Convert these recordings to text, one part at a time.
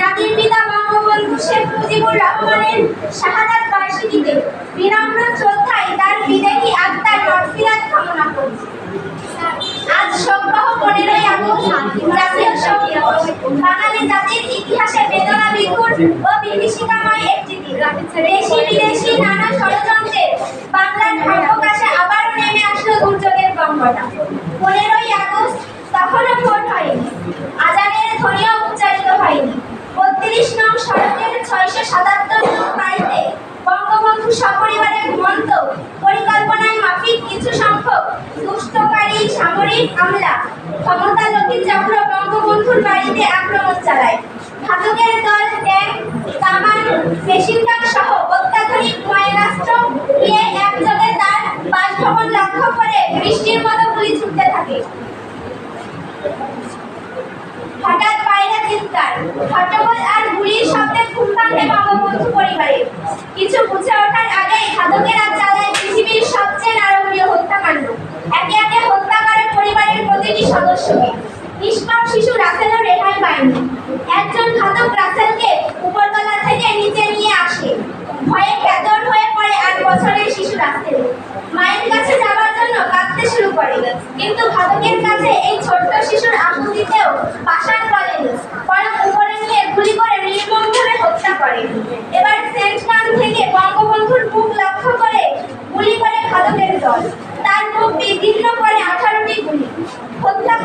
জাতির পিতা বঙ্গবন্ধু শেখ মুজিবুর রহমানের শাহাদাত বার্ষিকীতে বিনম্র শ্রদ্ধায় তার বিদেহী আত্মার মাগফিরাত কামনা করছি। আজ শোকবহ 15ই আগস্ট জাতীয় শোক দিবস। বাঙালি জাতির ইতিহাসে বেদনা বিক্ষুর ও বিভীষিকাময় একটি দিন। দেশি বিদেশি নানা ষড়যন্ত্রে বাংলার ধ্বংসকাশে আবারও নেমে আসলো দুর্যোগের গঙ্গা। 15ই আগস্ট তখনও ভোট হয়নি, আজানের ধ্বনিও উচ্চারিত হয়নি। 32 নং সড়কের 677 নং বাড়িতে বঙ্গবন্ধু সপরিবারে ঘুমন্ত পরিকল্পনায় মাফিক কিছু সংখ্যক দুষ্টকারী সামরিক আমলা ক্ষমতালোভী চক্র বঙ্গবন্ধুর বাড়িতে আক্রমণ চালায়। ঘাতকের দল ট্যাঙ্ক, কামান, মেশিনগান সহ অত্যাধুনিক ক্ষেপণাস্ত্র নিয়ে একযোগে তার বাসভবন লক্ষ্য করে বৃষ্টির মতো গুলি ছুটতে থাকে। হঠাৎ বাইরে চিৎকার, হট্টগোল আর গুলির শব্দে ঘুম ভাঙে বঙ্গবন্ধু পরিবারের। কিছু বুঝে ওঠার আগেই ঘাতকেরা চালায় পৃথিবীর সবচেয়ে নারকীয় হত্যাকাণ্ড। একে একে হত্যা করে পরিবারের প্রতিটি সদস্যকে। নিষ্পাপ শিশু রাসেলও রেহাই পায়নি। একজন ঘাতক রাসেলকে উপরতলা থেকে নিচে নিয়ে আসে। ভয়ে কাতর হয়ে পড়ে 8 বছরের শিশু রাসেল। মায়ের কাছে যাওয়ার জন্য কাঁদতে শুরু করে, কিন্তু ঘাতকের কাছে এই ছোট্ট শিশুর আকুতিতেও পাষাণ বলেনি, বরং উপরে নিয়ে গুলি করে নির্মমভাবে হত্যা করে। এবার সেন্টগান থেকে বঙ্গবন্ধুর বুক লক্ষ্য করে গুলি করে ঘাতকের দল। তার বুক বিদীর্ণ করে 18টি গুলি। হত্যা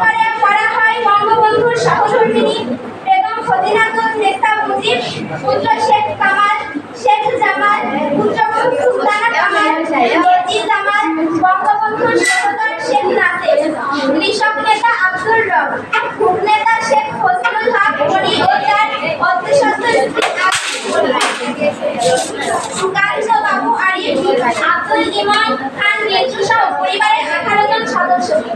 করা হয় বঙ্গবন্ধুর সহধর্মিণী বেগম ফজিলাতুন নেসা মুজিব, পুত্র শেখ কামাল, শেখ জামাল, পুত্রবধূ সুলতানা কামাল, নেজি জামাল, বঙ্গবন্ধুর সহোদর শেখ নাসের, কৃষক নেতা আব্দুর রব, গ্রুপ নেতা শেখ ফজলুল হক মনি ও তার অত্যসত্ত্ব স্ত্রী সুকান্ত বাবু আরিফ, আব্দুল ইমান খান মিন্টু সহ পরিবারের 18 জন সদস্যকে।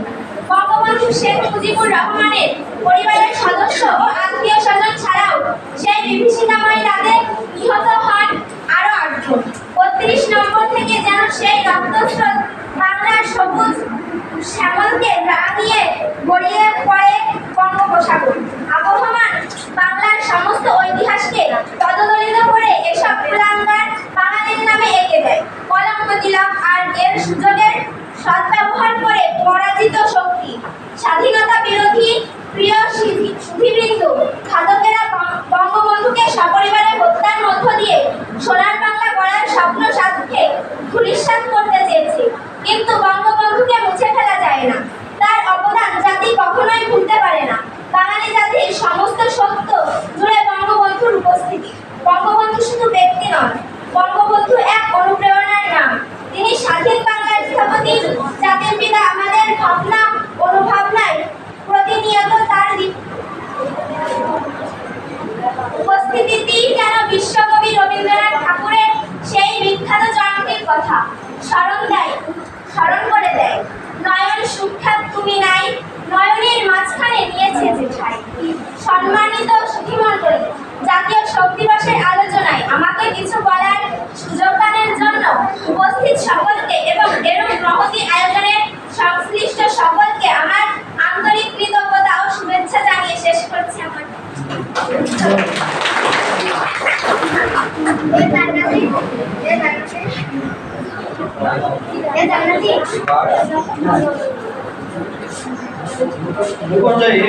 বঙ্গবন্ধু শেখ মুজিবুর রহমানের পরিবারের সদস্য ও আত্মীয় স্বজন ছাড়াও সেই বিভীষিকাময় রাতে নিহত হন আরো 8 জন। 32 নম্বর থেকে যেন সেই রক্তস্রোত বাংলার সবুজ শ্যামলকে রাঙিয়ে গড়িয়ে পড়ে বঙ্গোপসাগর। আবহমান বাংলার সমস্ত ঐতিহাসকে পদদলিত করে এসব কুলাঙ্গার বাঙালির নামে এঁকে দেয় কলঙ্ক তিলক। আর এর সুযোগের সদ্ব্যবহার করে পরাজিত শক্তি, স্বাধীনতা বিরোধী প্রিয় সুধীবৃন্দ, ঘাতকেরা বঙ্গবন্ধুকে সপরিবারে হত্যার মধ্য দিয়ে সোনার বাংলা গড়ার স্বপ্ন সাধকে ধূলিসাৎ করতে চেয়েছে। কিন্তু বঙ্গবন্ধুকে মুছে ফেলা যায় না, তার অবদান জাতি কখনোই ভুলতে পারে না। বাঙালি জাতির সমস্ত সত্য জুড়ে বঙ্গবন্ধুর উপস্থিতি। বঙ্গবন্ধু শুধু ব্যক্তি নন, বঙ্গবন্ধু এক অনুপ্রেরণার নাম। তিনি স্বাধীন বাংলার স্থপতি, জাতির পিতা। আমাদের ভাবনা অনুভাবনায় প্রতিনিয়ত তার উপস্থিতিতেই যেন বিশ্বকবি রবীন্দ্রনাথ ঠাকুরের সেই বিখ্যাত চরণটির কথা স্মরণ করে দেয়। নয়ন সুখ্যাত তুমি নাই, নয়নের মাঝখানে নিয়েছে যে ঠাই। সম্মানিত সুধীমণ্ডলী, জাতীয় শোক দিবসের আলোচনায় আমাকে কিছু বলার সুযোগ দানের জন্য উপস্থিত সকলকে এবং এরূপ মহতী আয়োজনের সংশ্লিষ্ট সকলকে আমার আন্তরিক কৃতজ্ঞতা ও শুভেচ্ছা জানিয়ে শেষ করছি আমার। পর্যায়ে